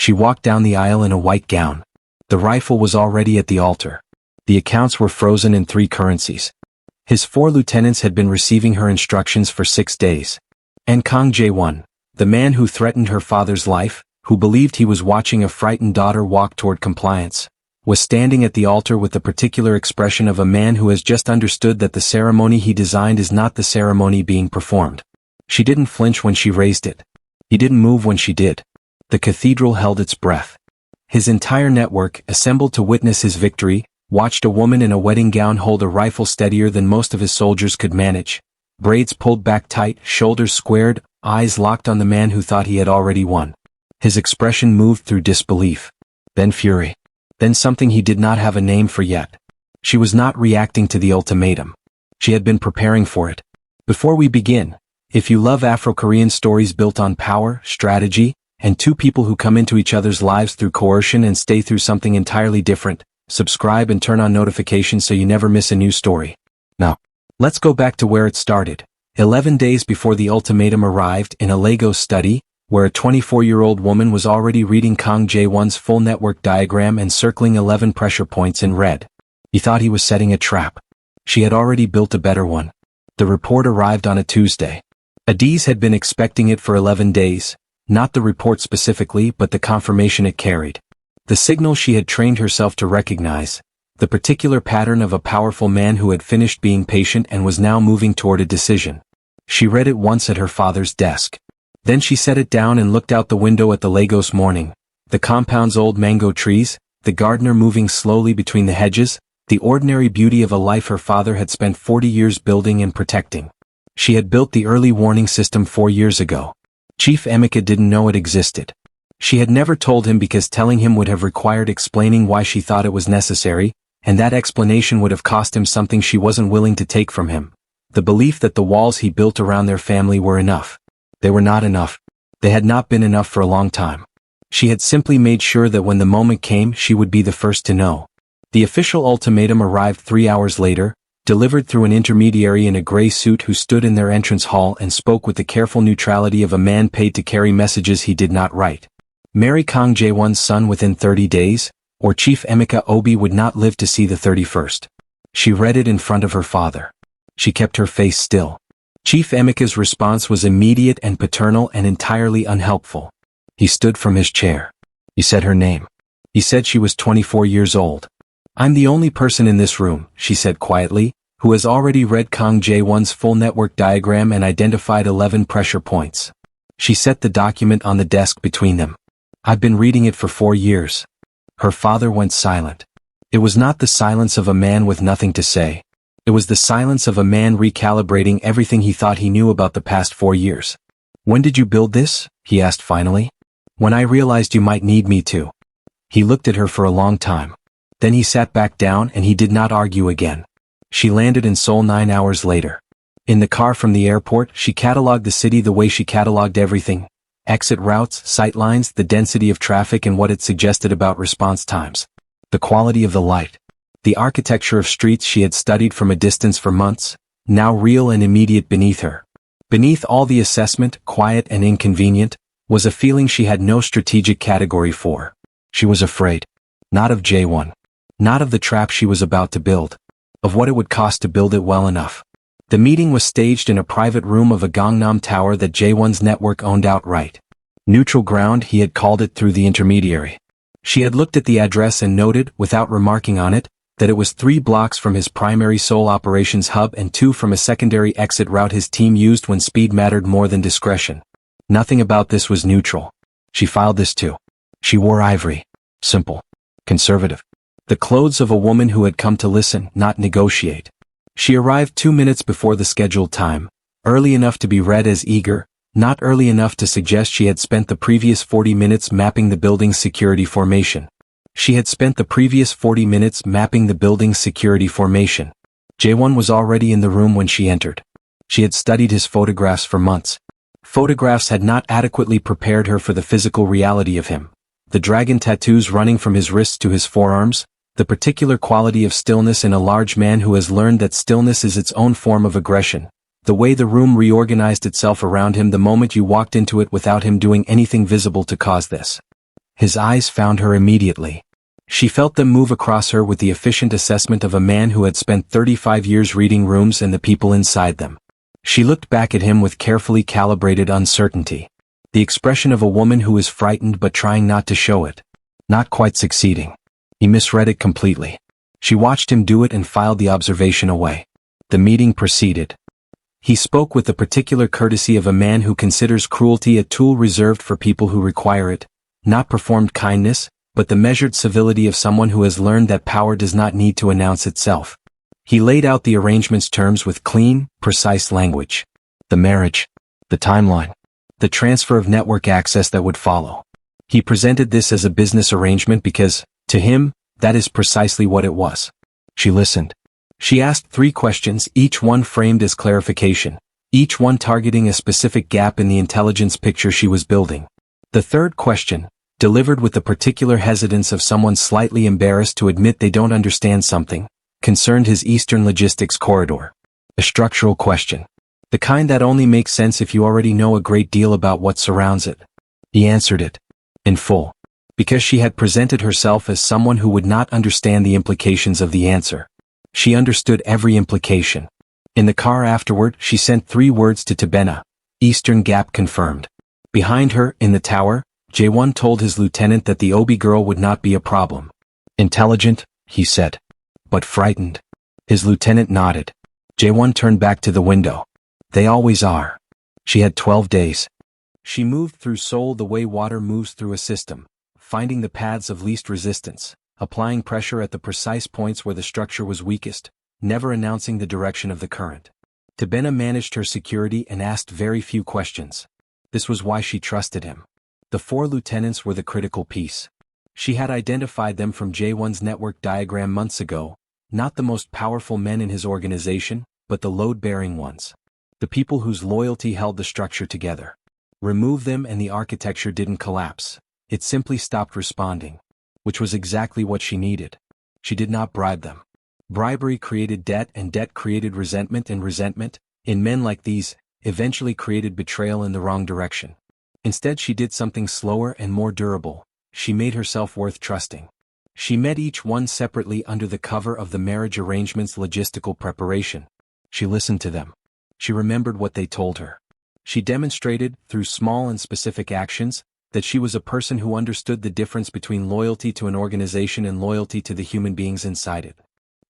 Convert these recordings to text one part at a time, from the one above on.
She walked down the aisle in a white gown. The rifle was already at the altar. The accounts were frozen in 3 currencies. His 4 lieutenants had been receiving her instructions for 6 days. And Kang Jae-won, the man who threatened her father's life, who believed he was watching a frightened daughter walk toward compliance, was standing at the altar with the particular expression of a man who has just understood that the ceremony he designed is not the ceremony being performed. She didn't flinch when she raised it. He didn't move when she did. The cathedral held its breath. His entire network, assembled to witness his victory, watched a woman in a wedding gown hold a rifle steadier than most of his soldiers could manage. Braids pulled back tight, shoulders squared, eyes locked on the man who thought he had already won. His expression moved through disbelief. Then fury. Then something he did not have a name for yet. She was not reacting to the ultimatum. She had been preparing for it. Before we begin, if you love Afro-Korean stories built on power, strategy, and 2 people who come into each other's lives through coercion and stay through something entirely different, subscribe and turn on notifications so you never miss a new story. Now, let's go back to where it started. 11 days before the ultimatum arrived in a Lagos study, where a 24-year-old woman was already reading Kang Jae-won's full network diagram and circling 11 pressure points in red. He thought he was setting a trap. She had already built a better one. The report arrived on a Tuesday. Adiz had been expecting it for 11 days, not the report specifically but the confirmation it carried. The signal she had trained herself to recognize, the particular pattern of a powerful man who had finished being patient and was now moving toward a decision. She read it once at her father's desk. Then she set it down and looked out the window at the Lagos morning, the compound's old mango trees, the gardener moving slowly between the hedges, the ordinary beauty of a life her father had spent 40 years building and protecting. She had built the early warning system 4 years ago. Chief Emeka didn't know it existed. She had never told him because telling him would have required explaining why she thought it was necessary, and that explanation would have cost him something she wasn't willing to take from him. The belief that the walls he built around their family were enough. They were not enough. They had not been enough for a long time. She had simply made sure that when the moment came she would be the first to know. The official ultimatum arrived 3 hours later, delivered through an intermediary in a gray suit who stood in their entrance hall and spoke with the careful neutrality of a man paid to carry messages he did not write. Marry Kang Jae-won's son within 30 days, or Chief Emeka Obi would not live to see the 31st. She read it in front of her father. She kept her face still. Chief Emeka's response was immediate and paternal and entirely unhelpful. He stood from his chair. He said her name. He said she was 24 years old. I'm the only person in this room, she said quietly, who has already read Kang Jae-won's full network diagram and identified 11 pressure points. She set the document on the desk between them. I've been reading it for 4 years. Her father went silent. It was not the silence of a man with nothing to say. It was the silence of a man recalibrating everything he thought he knew about the past 4 years. When did you build this? He asked finally. When I realized you might need me to. He looked at her for a long time. Then he sat back down and he did not argue again. She landed in Seoul 9 hours later. In the car from the airport, she catalogued the city the way she catalogued everything. Exit routes, sightlines, the density of traffic and what it suggested about response times. The quality of the light. The architecture of streets she had studied from a distance for months, now real and immediate beneath her. Beneath all the assessment, quiet and inconvenient, was a feeling she had no strategic category for. She was afraid. Not of Jae-won. Not of the trap she was about to build. Of what it would cost to build it well enough. The meeting was staged in a private room of a Gangnam tower that Jae-won's network owned outright. Neutral ground, he had called it through the intermediary. She had looked at the address and noted, without remarking on it, that it was 3 blocks from his primary Seoul operations hub and 2 from a secondary exit route his team used when speed mattered more than discretion. Nothing about this was neutral. She filed this too. She wore ivory. Simple. Conservative. The clothes of a woman who had come to listen, not negotiate. She arrived 2 minutes before the scheduled time, early enough to be read as eager, not early enough to suggest she had spent the previous 40 minutes mapping the building's security formation. She had spent the previous 40 minutes mapping the building's security formation. Jae-won was already in the room when she entered. She had studied his photographs for months. Photographs had not adequately prepared her for the physical reality of him. The dragon tattoos running from his wrists to his forearms, the particular quality of stillness in a large man who has learned that stillness is its own form of aggression. The way the room reorganized itself around him the moment you walked into it without him doing anything visible to cause this. His eyes found her immediately. She felt them move across her with the efficient assessment of a man who had spent 35 years reading rooms and the people inside them. She looked back at him with carefully calibrated uncertainty. The expression of a woman who is frightened but trying not to show it. Not quite succeeding. He misread it completely. She watched him do it and filed the observation away. The meeting proceeded. He spoke with the particular courtesy of a man who considers cruelty a tool reserved for people who require it, not performed kindness, but the measured civility of someone who has learned that power does not need to announce itself. He laid out the arrangement's terms with clean, precise language. The marriage, the timeline, the transfer of network access that would follow. He presented this as a business arrangement because, to him, that is precisely what it was. She listened. She asked 3 questions, each one framed as clarification, each one targeting a specific gap in the intelligence picture she was building. The 3rd question, delivered with the particular hesitance of someone slightly embarrassed to admit they don't understand something, concerned his Eastern logistics corridor. A structural question. The kind that only makes sense if you already know a great deal about what surrounds it. He answered it. In full. Because she had presented herself as someone who would not understand the implications of the answer. She understood every implication. In the car afterward, she sent 3 words to Tabena. Eastern Gap confirmed. Behind her, in the tower, J1 told his lieutenant that the Obi girl would not be a problem. Intelligent, he said. But frightened. His lieutenant nodded. J1 turned back to the window. They always are. She had 12 days. She moved through Seoul the way water moves through a system, finding the paths of least resistance, applying pressure at the precise points where the structure was weakest, never announcing the direction of the current. Tabena managed her security and asked very few questions. This was why she trusted him. The 4 lieutenants were the critical piece. She had identified them from J1's network diagram months ago, not the most powerful men in his organization, but the load-bearing ones. The people whose loyalty held the structure together. Remove them and the architecture didn't collapse. It simply stopped responding. Which was exactly what she needed. She did not bribe them. Bribery created debt and debt created resentment and resentment, in men like these, eventually created betrayal in the wrong direction. Instead she did something slower and more durable. She made herself worth trusting. She met each one separately under the cover of the marriage arrangement's logistical preparation. She listened to them. She remembered what they told her. She demonstrated, through small and specific actions, that she was a person who understood the difference between loyalty to an organization and loyalty to the human beings inside it.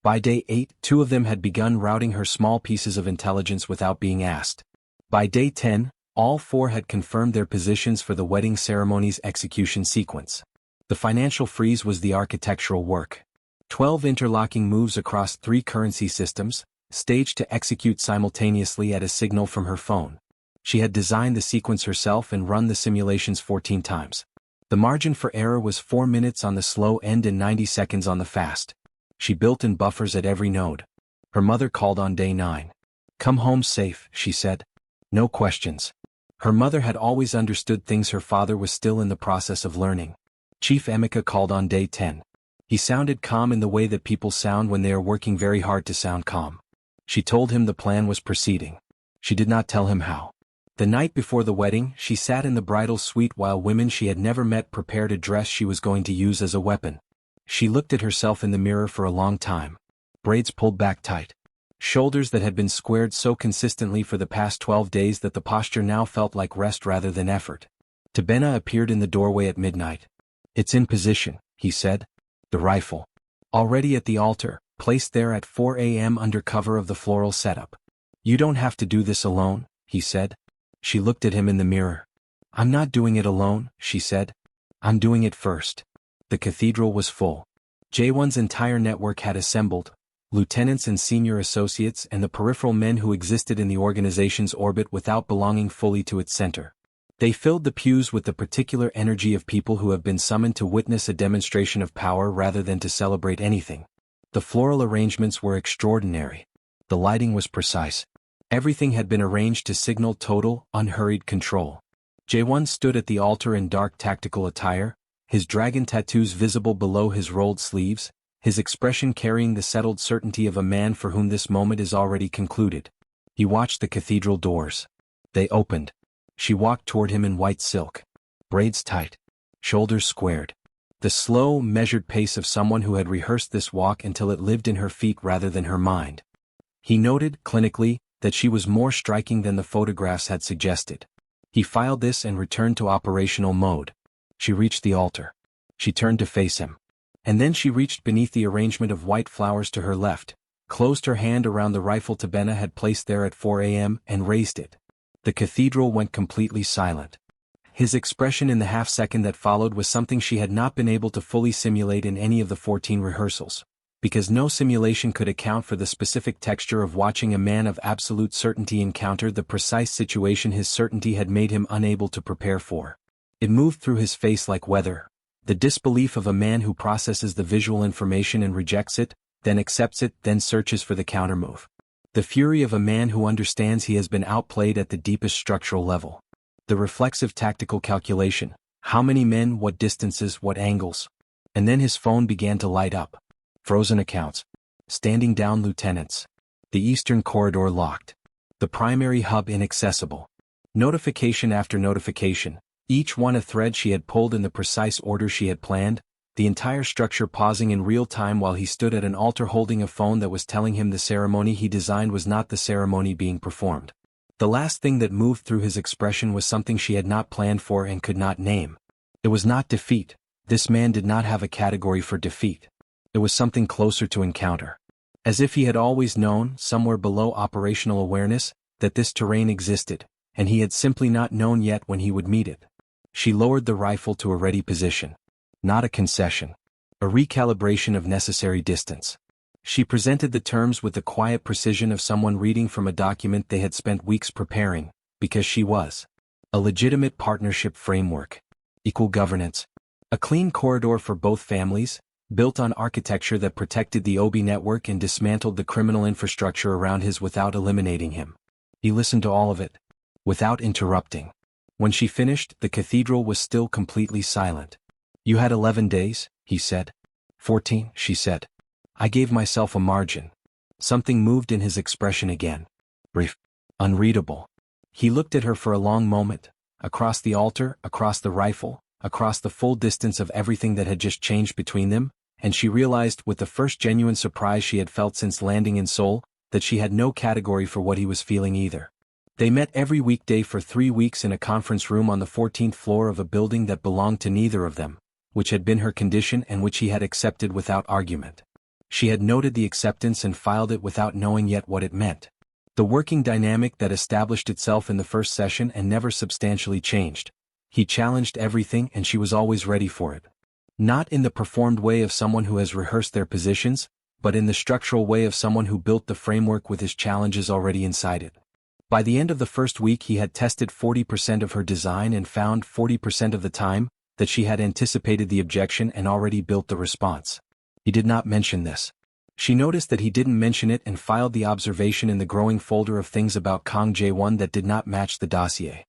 By day 8, 2 of them had begun routing her small pieces of intelligence without being asked. By day 10, all 4 had confirmed their positions for the wedding ceremony's execution sequence. The financial freeze was the architectural work. 12 interlocking moves across 3 currency systems, staged to execute simultaneously at a signal from her phone. She had designed the sequence herself and run the simulations 14 times. The margin for error was 4 minutes on the slow end and 90 seconds on the fast. She built in buffers at every node. Her mother called on day 9. Come home safe, she said. No questions. Her mother had always understood things her father was still in the process of learning. Chief Emeka called on day 10. He sounded calm in the way that people sound when they are working very hard to sound calm. She told him the plan was proceeding. She did not tell him how. The night before the wedding, she sat in the bridal suite while women she had never met prepared a dress she was going to use as a weapon. She looked at herself in the mirror for a long time. Braids pulled back tight. Shoulders that had been squared so consistently for the past 12 days that the posture now felt like rest rather than effort. Tabena appeared in the doorway at midnight. It's in position, he said. The rifle. Already at the altar, placed there at 4 a.m. under cover of the floral setup. You don't have to do this alone, he said. She looked at him in the mirror. I'm not doing it alone, she said. I'm doing it first. The cathedral was full. J1's entire network had assembled, lieutenants and senior associates and the peripheral men who existed in the organization's orbit without belonging fully to its center. They filled the pews with the particular energy of people who have been summoned to witness a demonstration of power rather than to celebrate anything. The floral arrangements were extraordinary. The lighting was precise. Everything had been arranged to signal total, unhurried control. J1 stood at the altar in dark tactical attire, his dragon tattoos visible below his rolled sleeves, his expression carrying the settled certainty of a man for whom this moment is already concluded. He watched the cathedral doors. They opened. She walked toward him in white silk. Braids tight. shoulders squared. The slow, measured pace of someone who had rehearsed this walk until it lived in her feet rather than her mind. He noted, clinically, that she was more striking than the photographs had suggested. He filed this and returned to operational mode. She reached the altar. She turned to face him. And then she reached beneath the arrangement of white flowers to her left, closed her hand around the rifle Tabena had placed there at 4 a.m. and raised it. The cathedral went completely silent. His expression in the half-second that followed was something she had not been able to fully simulate in any of the 14 rehearsals, because no simulation could account for the specific texture of watching a man of absolute certainty encounter the precise situation his certainty had made him unable to prepare for. It moved through his face like weather, the disbelief of a man who processes the visual information and rejects it, then accepts it, then searches for the countermove. The fury of a man who understands he has been outplayed at the deepest structural level. The reflexive tactical calculation, how many men, what distances, what angles. And then his phone began to light up. Frozen accounts. Standing down lieutenants. The eastern corridor locked. The primary hub inaccessible. Notification after notification, each one a thread she had pulled in the precise order she had planned, the entire structure pausing in real time while he stood at an altar holding a phone that was telling him the ceremony he designed was not the ceremony being performed. The last thing that moved through his expression was something she had not planned for and could not name. It was not defeat. This man did not have a category for defeat. It was something closer to encounter. As if he had always known, somewhere below operational awareness, that this terrain existed, and he had simply not known yet when he would meet it. She lowered the rifle to a ready position. Not a concession. A recalibration of necessary distance. She presented the terms with the quiet precision of someone reading from a document they had spent weeks preparing, because she was. A legitimate partnership framework. Equal governance. A clean corridor for both families, built on architecture that protected the OB network and dismantled the criminal infrastructure around his without eliminating him. He listened to all of it, without interrupting. When she finished, the cathedral was still completely silent. You had 11 days, he said. 14, she said. I gave myself a margin. Something moved in his expression again. Brief. Unreadable. He looked at her for a long moment, across the altar, across the rifle, across the full distance of everything that had just changed between them, and she realized with the first genuine surprise she had felt since landing in Seoul, that she had no category for what he was feeling either. They met every weekday for 3 weeks in a conference room on the 14th floor of a building that belonged to neither of them, which had been her condition and which he had accepted without argument. She had noted the acceptance and filed it without knowing yet what it meant. The working dynamic that established itself in the first session and never substantially changed. He challenged everything and she was always ready for it. Not in the performed way of someone who has rehearsed their positions, but in the structural way of someone who built the framework with his challenges already inside it. By the end of the first week he had tested 40% of her design and found 40% of the time that she had anticipated the objection and already built the response. He did not mention this. She noticed that he didn't mention it and filed the observation in the growing folder of things about Kang Jae-won that did not match the dossier.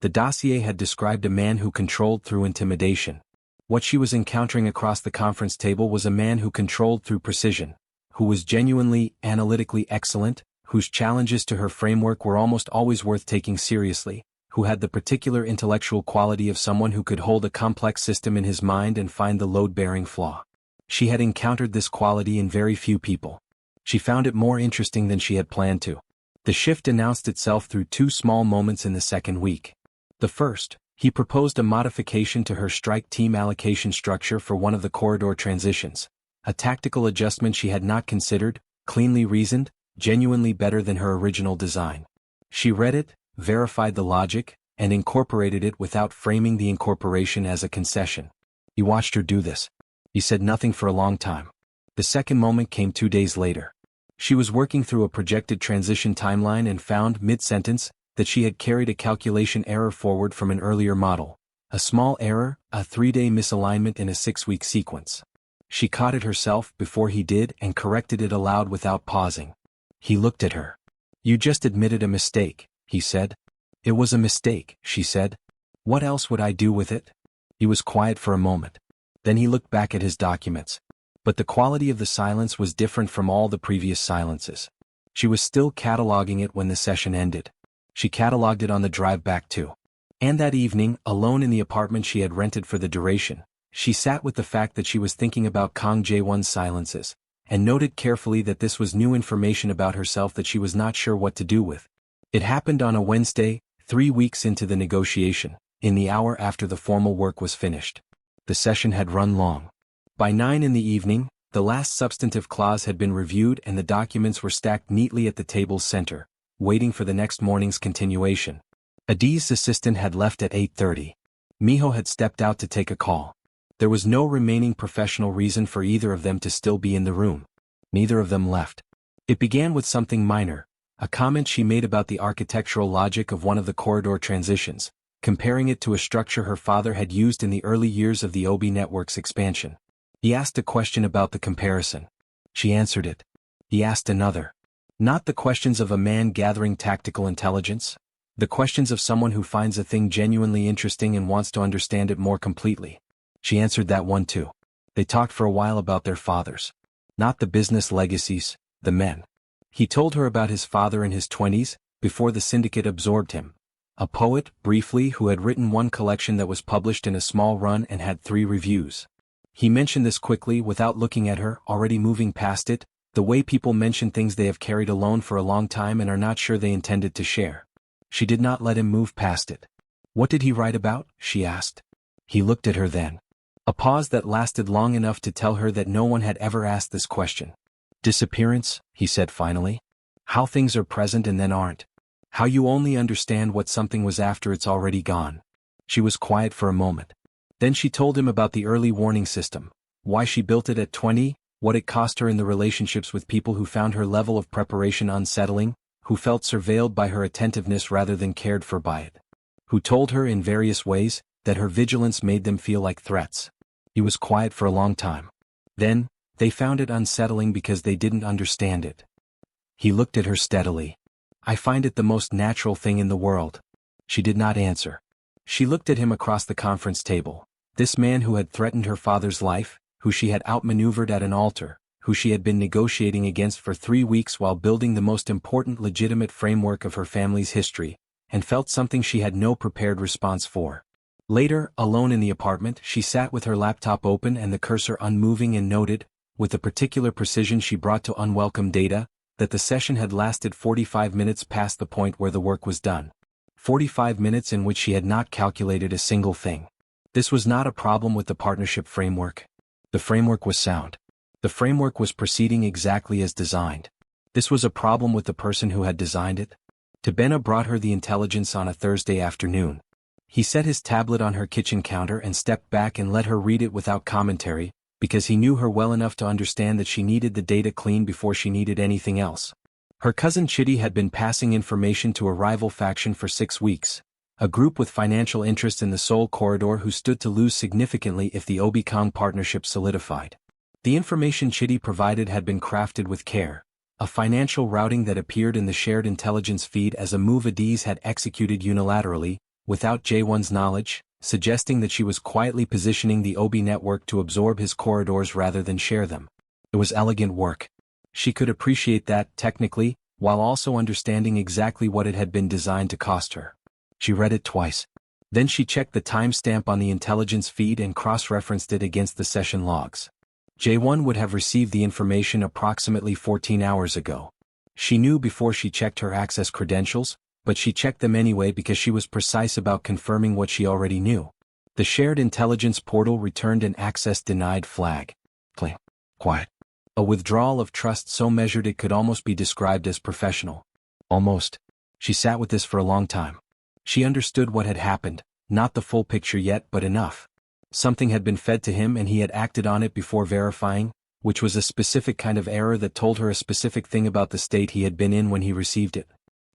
The dossier had described a man who controlled through intimidation. What she was encountering across the conference table was a man who controlled through precision, who was genuinely, analytically excellent, whose challenges to her framework were almost always worth taking seriously, who had the particular intellectual quality of someone who could hold a complex system in his mind and find the load-bearing flaw. She had encountered this quality in very few people. She found it more interesting than she had planned to. The shift announced itself through 2 small moments in the second week. The first, he proposed a modification to her strike team allocation structure for one of the corridor transitions, a tactical adjustment she had not considered, cleanly reasoned, genuinely better than her original design. She read it, verified the logic, and incorporated it without framing the incorporation as a concession. He watched her do this. He said nothing for a long time. The second moment came 2 days later. She was working through a projected transition timeline and found, mid-sentence, that she had carried a calculation error forward from an earlier model. A small error, a 3-day misalignment in a 6-week sequence. She caught it herself before he did and corrected it aloud without pausing. He looked at her. You just admitted a mistake, he said. It was a mistake, she said. What else would I do with it? He was quiet for a moment. Then he looked back at his documents. But the quality of the silence was different from all the previous silences. She was still cataloging it when the session ended. She cataloged it on the drive back too. And that evening, alone in the apartment she had rented for the duration, she sat with the fact that she was thinking about Kang Jae-won's silences, and noted carefully that this was new information about herself that she was not sure what to do with. It happened on a Wednesday, 3 weeks into the negotiation, in the hour after the formal work was finished. The session had run long. By 9 in the evening, the last substantive clause had been reviewed and the documents were stacked neatly at the table's center, waiting for the next morning's continuation. Adi's assistant had left at 8:30. Miho had stepped out to take a call. There was no remaining professional reason for either of them to still be in the room. Neither of them left. It began with something minor, a comment she made about the architectural logic of one of the corridor transitions, comparing it to a structure her father had used in the early years of the OB network's expansion. He asked a question about the comparison. She answered it. He asked another. Not the questions of a man gathering tactical intelligence, the questions of someone who finds a thing genuinely interesting and wants to understand it more completely. She answered that one too. They talked for a while about their fathers. Not the business legacies, the men. He told her about his father in his 20s, before the syndicate absorbed him. A poet, briefly, who had written one collection that was published in a small run and had 3 reviews. He mentioned this quickly without looking at her, already moving past it, the way people mention things they have carried alone for a long time and are not sure they intended to share. She did not let him move past it. What did he write about? She asked. He looked at her then. A pause that lasted long enough to tell her that no one had ever asked this question. Disappearance, he said finally. How things are present and then aren't. How you only understand what something was after it's already gone. She was quiet for a moment. Then she told him about the early warning system, why she built it at 20, what it cost her in the relationships with people who found her level of preparation unsettling, who felt surveilled by her attentiveness rather than cared for by it. Who told her in various ways that her vigilance made them feel like threats. He was quiet for a long time. Then, they found it unsettling because they didn't understand it. He looked at her steadily. I find it the most natural thing in the world. She did not answer. She looked at him across the conference table. This man who had threatened her father's life, who she had outmaneuvered at an altar, who she had been negotiating against for 3 weeks while building the most important legitimate framework of her family's history, and felt something she had no prepared response for. Later, alone in the apartment, she sat with her laptop open and the cursor unmoving and noted, with the particular precision she brought to unwelcome data, that the session had lasted 45 minutes past the point where the work was done. 45 minutes in which she had not calculated a single thing. This was not a problem with the partnership framework. The framework was sound. The framework was proceeding exactly as designed. This was a problem with the person who had designed it. Tabena brought her the intelligence on a Thursday afternoon. He set his tablet on her kitchen counter and stepped back and let her read it without commentary, because he knew her well enough to understand that she needed the data clean before she needed anything else. Her cousin Chitty had been passing information to a rival faction for 6 weeks, a group with financial interest in the Seoul corridor who stood to lose significantly if the Obi-Kong partnership solidified. The information Chitty provided had been crafted with care, a financial routing that appeared in the shared intelligence feed as a move Adiz had executed unilaterally, without Jae-won's knowledge, suggesting that she was quietly positioning the OB network to absorb his corridors rather than share them. It was elegant work. She could appreciate that, technically, while also understanding exactly what it had been designed to cost her. She read it twice. Then she checked the timestamp on the intelligence feed and cross-referenced it against the session logs. Jae-won would have received the information approximately 14 hours ago. She knew before she checked her access credentials, but she checked them anyway because she was precise about confirming what she already knew. The shared intelligence portal returned an access denied flag. Quiet. A withdrawal of trust so measured it could almost be described as professional. Almost. She sat with this for a long time. She understood what had happened, not the full picture yet but enough. Something had been fed to him and he had acted on it before verifying, which was a specific kind of error that told her a specific thing about the state he had been in when he received it.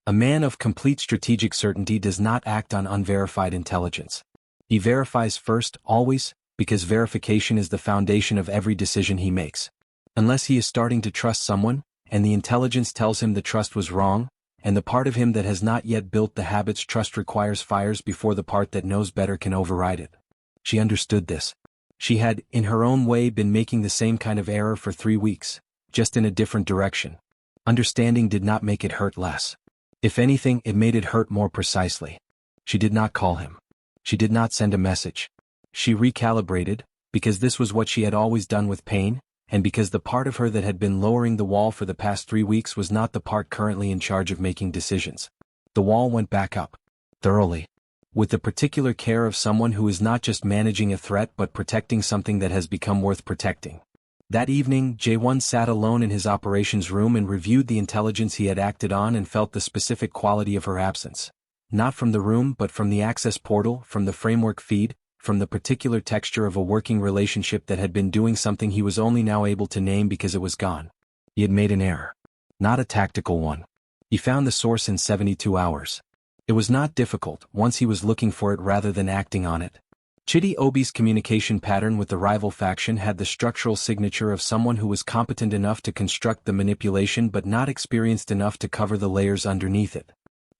A man of complete strategic certainty does not act on unverified intelligence. He verifies first, always, because verification is the foundation of every decision he makes. Unless he is starting to trust someone, and the intelligence tells him the trust was wrong, and the part of him that has not yet built the habits trust requires fires before the part that knows better can override it. She understood this. She had, in her own way, been making the same kind of error for 3 weeks, just in a different direction. Understanding did not make it hurt less. If anything, it made it hurt more precisely. She did not call him. She did not send a message. She recalibrated, because this was what she had always done with pain, and because the part of her that had been lowering the wall for the past 3 weeks was not the part currently in charge of making decisions. The wall went back up. Thoroughly. With the particular care of someone who is not just managing a threat but protecting something that has become worth protecting. That evening, Jae-won sat alone in his operations room and reviewed the intelligence he had acted on and felt the specific quality of her absence. Not from the room but from the access portal, from the framework feed, from the particular texture of a working relationship that had been doing something he was only now able to name because it was gone. He had made an error. Not a tactical one. He found the source in 72 hours. It was not difficult once he was looking for it rather than acting on it. Chidi Obi's communication pattern with the rival faction had the structural signature of someone who was competent enough to construct the manipulation but not experienced enough to cover the layers underneath it.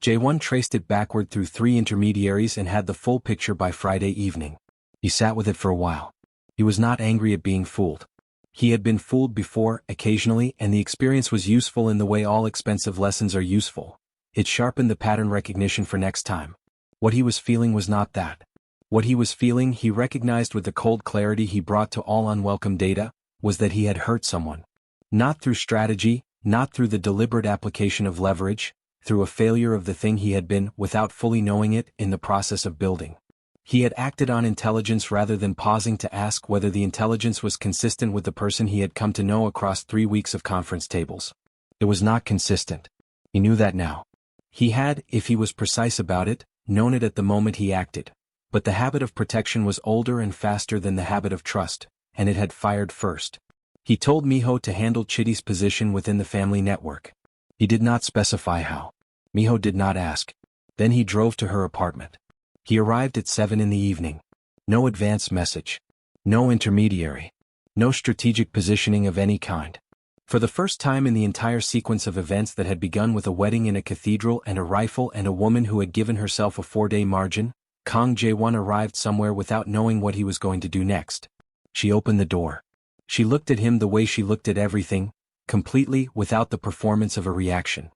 Jae-won traced it backward through 3 intermediaries and had the full picture by Friday evening. He sat with it for a while. He was not angry at being fooled. He had been fooled before, occasionally, and the experience was useful in the way all expensive lessons are useful. It sharpened the pattern recognition for next time. What he was feeling was not that. What he was feeling, he recognized with the cold clarity he brought to all unwelcome data, was that he had hurt someone. Not through strategy, not through the deliberate application of leverage, through a failure of the thing he had been, without fully knowing it, in the process of building. He had acted on intelligence rather than pausing to ask whether the intelligence was consistent with the person he had come to know across 3 weeks of conference tables. It was not consistent. He knew that now. He had, if he was precise about it, known it at the moment he acted. But the habit of protection was older and faster than the habit of trust, and it had fired first. He told Miho to handle Chidi's position within the family network. He did not specify how. Miho did not ask. Then he drove to her apartment. He arrived at 7 in the evening. No advance message. No intermediary. No strategic positioning of any kind. For the first time in the entire sequence of events that had begun with a wedding in a cathedral and a rifle and a woman who had given herself a 4-day margin, Kang Jae-won arrived somewhere without knowing what he was going to do next. She opened the door. She looked at him the way she looked at everything, completely without the performance of a reaction.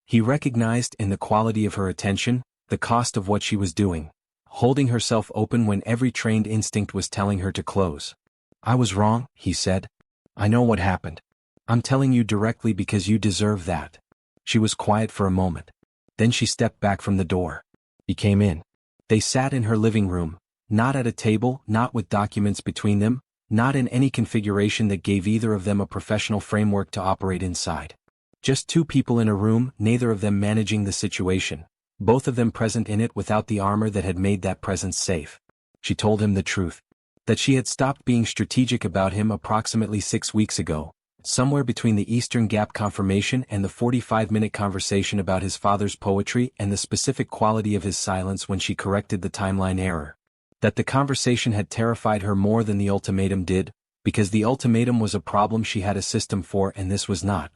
He recognized in the quality of her attention, the cost of what she was doing, holding herself open when every trained instinct was telling her to close. "I was wrong," he said. "I know what happened. I'm telling you directly because you deserve that." She was quiet for a moment. Then she stepped back from the door. He came in. They sat in her living room, not at a table, not with documents between them, not in any configuration that gave either of them a professional framework to operate inside. Just 2 people in a room, neither of them managing the situation, both of them present in it without the armor that had made that presence safe. She told him the truth. That she had stopped being strategic about him approximately 6 weeks ago, somewhere between the Eastern Gap confirmation and the 45-minute conversation about his father's poetry and the specific quality of his silence when she corrected the timeline error. That the conversation had terrified her more than the ultimatum did, because the ultimatum was a problem she had a system for and this was not.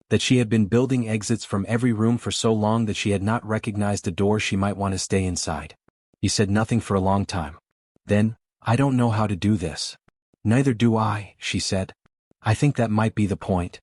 That she had been building exits from every room for so long that she had not recognized a door she might want to stay inside. He said nothing for a long time. Then, "I don't know how to do this." "Neither do I," she said. "I think that might be the point."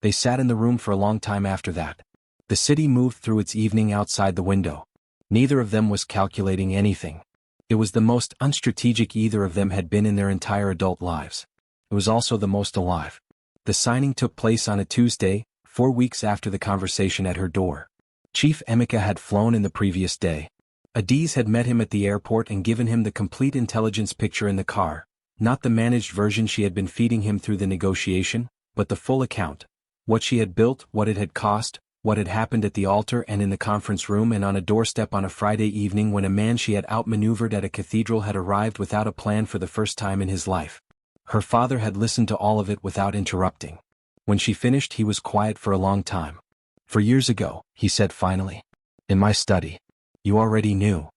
They sat in the room for a long time after that. The city moved through its evening outside the window. Neither of them was calculating anything. It was the most unstrategic either of them had been in their entire adult lives. It was also the most alive. The signing took place on a Tuesday, 4 weeks after the conversation at her door. Chief Emeka had flown in the previous day. Adiz had met him at the airport and given him the complete intelligence picture in the car, not the managed version she had been feeding him through the negotiation, but the full account. What she had built, what it had cost, what had happened at the altar and in the conference room and on a doorstep on a Friday evening when a man she had outmaneuvered at a cathedral had arrived without a plan for the first time in his life. Her father had listened to all of it without interrupting. When she finished he was quiet for a long time. "For years ago," he said finally. "In my study. You already knew."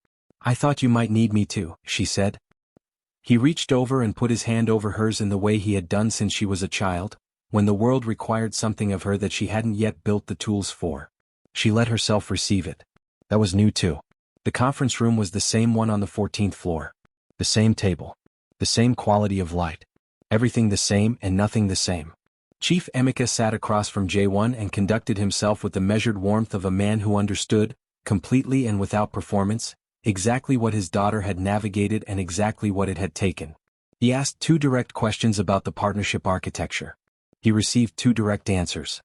"I thought you might need me to," she said. He reached over and put his hand over hers in the way he had done since she was a child, when the world required something of her that she hadn't yet built the tools for. She let herself receive it. That was new too. The conference room was the same one on the 14th floor. The same table. The same quality of light. Everything the same and nothing the same. Chief Emeka sat across from J1 and conducted himself with the measured warmth of a man who understood, completely and without performance, exactly what his daughter had navigated and exactly what it had taken. He asked 2 direct questions about the partnership architecture. He received 2 direct answers.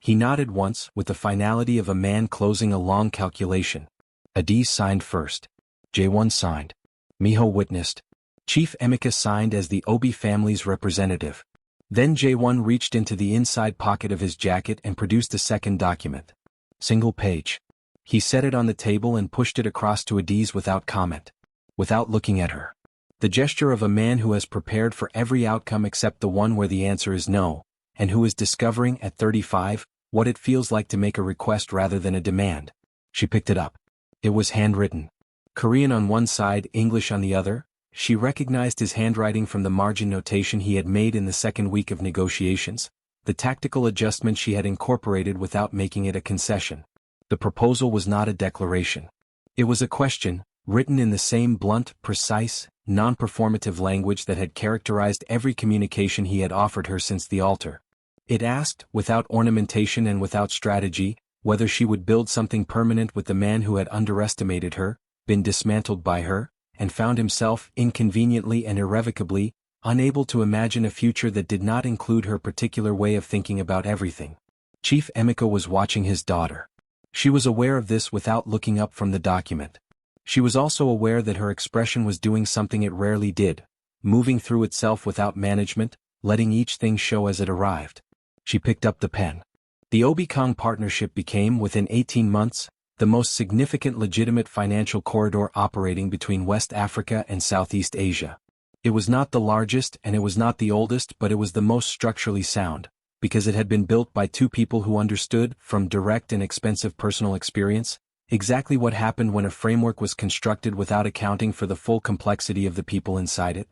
He nodded once, with the finality of a man closing a long calculation. Adiz signed first. J1 signed. Miho witnessed. Chief Emeka signed as the Obi family's representative. Then J1 reached into the inside pocket of his jacket and produced a second document. Single page. He set it on the table and pushed it across to Adiz without comment. Without looking at her. The gesture of a man who has prepared for every outcome except the one where the answer is no, and who is discovering at 35 what it feels like to make a request rather than a demand. She picked it up. It was handwritten. Korean on one side, English on the other. She recognized his handwriting from the margin notation he had made in the second week of negotiations, the tactical adjustment she had incorporated without making it a concession. The proposal was not a declaration. It was a question, written in the same blunt, precise, non-performative language that had characterized every communication he had offered her since the altar. It asked, without ornamentation and without strategy, whether she would build something permanent with the man who had underestimated her, been dismantled by her, and found himself, inconveniently and irrevocably, unable to imagine a future that did not include her particular way of thinking about everything. Chief Emeka was watching his daughter. She was aware of this without looking up from the document. She was also aware that her expression was doing something it rarely did, moving through itself without management, letting each thing show as it arrived. She picked up the pen. The Obi-Kong partnership became, within 18 months, the most significant legitimate financial corridor operating between West Africa and Southeast Asia. It was not the largest and it was not the oldest, but it was the most structurally sound, because it had been built by 2 people who understood, from direct and expensive personal experience, exactly what happened when a framework was constructed without accounting for the full complexity of the people inside it.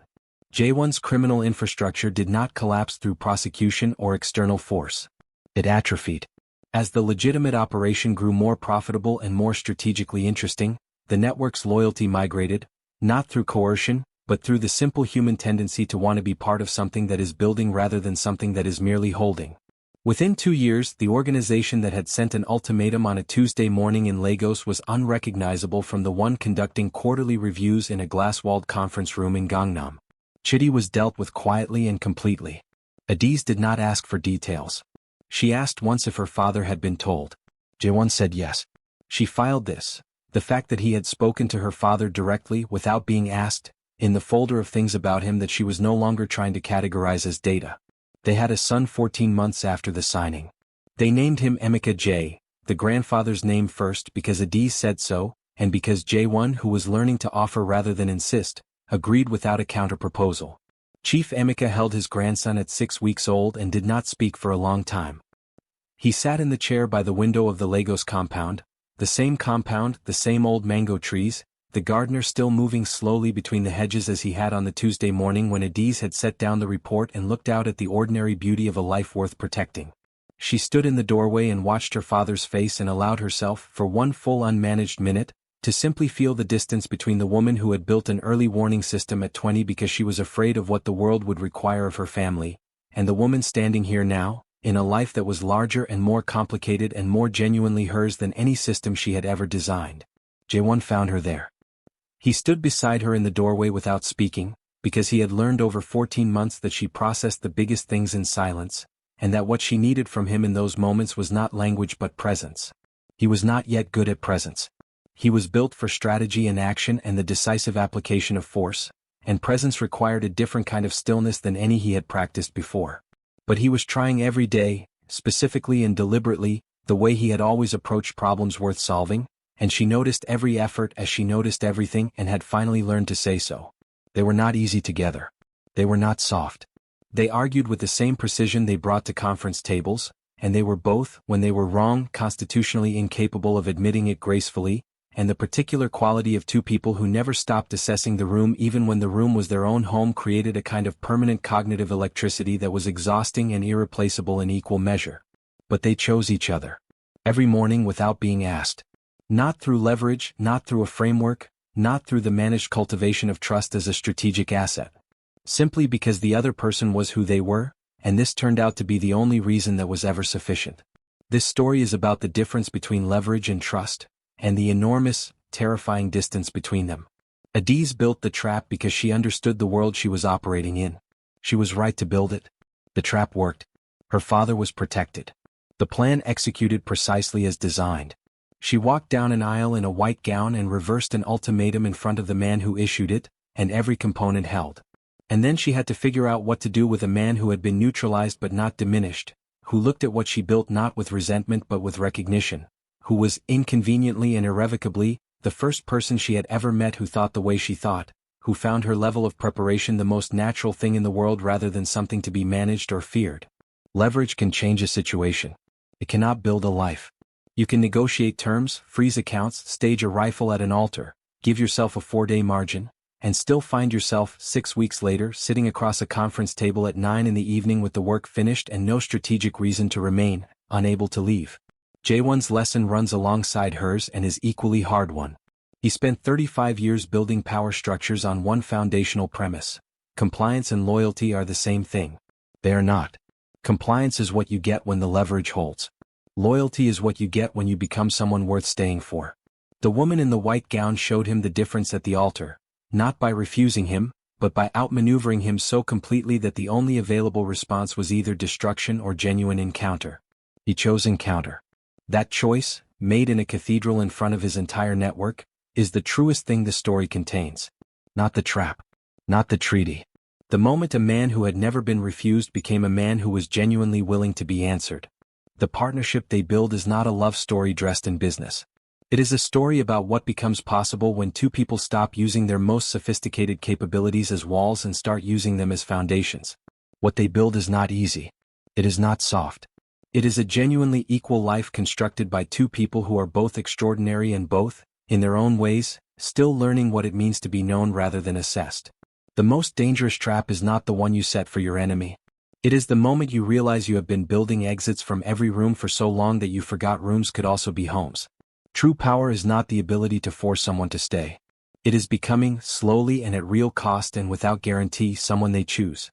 J1's criminal infrastructure did not collapse through prosecution or external force. It atrophied. As the legitimate operation grew more profitable and more strategically interesting, the network's loyalty migrated, not through coercion, but through the simple human tendency to want to be part of something that is building rather than something that is merely holding. Within 2 years, the organization that had sent an ultimatum on a Tuesday morning in Lagos was unrecognizable from the one conducting quarterly reviews in a glass-walled conference room in Gangnam. Chidi was dealt with quietly and completely. Adiz did not ask for details. She asked once if her father had been told. Jaewon said yes. She filed this, the fact that he had spoken to her father directly without being asked, in the folder of things about him that she was no longer trying to categorize as data. They had a son 14 months after the signing. They named him Emeka J, the grandfather's name first because Adiz said so, and because J1, who was learning to offer rather than insist, agreed without a counter-proposal. Chief Emeka held his grandson at 6 weeks old and did not speak for a long time. He sat in the chair by the window of the Lagos compound, the same old mango trees, the gardener still moving slowly between the hedges as he had on the Tuesday morning when Adiz had set down the report and looked out at the ordinary beauty of a life worth protecting. She stood in the doorway and watched her father's face and allowed herself, for one full unmanaged minute, to simply feel the distance between the woman who had built an early warning system at 20 because she was afraid of what the world would require of her family, and the woman standing here now, in a life that was larger and more complicated and more genuinely hers than any system she had ever designed. Jaewon found her there. He stood beside her in the doorway without speaking, because he had learned over 14 months that she processed the biggest things in silence, and that what she needed from him in those moments was not language but presence. He was not yet good at presence. He was built for strategy and action and the decisive application of force, and presence required a different kind of stillness than any he had practiced before. But he was trying every day, specifically and deliberately, the way he had always approached problems worth solving, and she noticed every effort as she noticed everything and had finally learned to say so. They were not easy together. They were not soft. They argued with the same precision they brought to conference tables, and they were both, when they were wrong, constitutionally incapable of admitting it gracefully, and the particular quality of 2 people who never stopped assessing the room even when the room was their own home created a kind of permanent cognitive electricity that was exhausting and irreplaceable in equal measure. But they chose each other. Every morning without being asked. Not through leverage, not through a framework, not through the managed cultivation of trust as a strategic asset. Simply because the other person was who they were, and this turned out to be the only reason that was ever sufficient. This story is about the difference between leverage and trust, and the enormous, terrifying distance between them. Adiz built the trap because she understood the world she was operating in. She was right to build it. The trap worked. Her father was protected. The plan executed precisely as designed. She walked down an aisle in a white gown and reversed an ultimatum in front of the man who issued it, and every component held. And then she had to figure out what to do with a man who had been neutralized but not diminished, who looked at what she built not with resentment but with recognition, who was, inconveniently and irrevocably, the first person she had ever met who thought the way she thought, who found her level of preparation the most natural thing in the world rather than something to be managed or feared. Leverage can change a situation. It cannot build a life. You can negotiate terms, freeze accounts, stage a rifle at an altar, give yourself a 4-day margin, and still find yourself, 6 weeks later, sitting across a conference table at 9 in the evening with the work finished and no strategic reason to remain, unable to leave. Jaewon's lesson runs alongside hers and is equally hard one. He spent 35 years building power structures on one foundational premise. Compliance and loyalty are the same thing. They are not. Compliance is what you get when the leverage holds. Loyalty is what you get when you become someone worth staying for. The woman in the white gown showed him the difference at the altar, not by refusing him, but by outmaneuvering him so completely that the only available response was either destruction or genuine encounter. He chose encounter. That choice, made in a cathedral in front of his entire network, is the truest thing the story contains. Not the trap. Not the treaty. The moment a man who had never been refused became a man who was genuinely willing to be answered. The partnership they build is not a love story dressed in business. It is a story about what becomes possible when two people stop using their most sophisticated capabilities as walls and start using them as foundations. What they build is not easy. It is not soft. It is a genuinely equal life constructed by two people who are both extraordinary and both, in their own ways, still learning what it means to be known rather than assessed. The most dangerous trap is not the one you set for your enemy. It is the moment you realize you have been building exits from every room for so long that you forgot rooms could also be homes. True power is not the ability to force someone to stay. It is becoming, slowly and at real cost and without guarantee, someone they choose.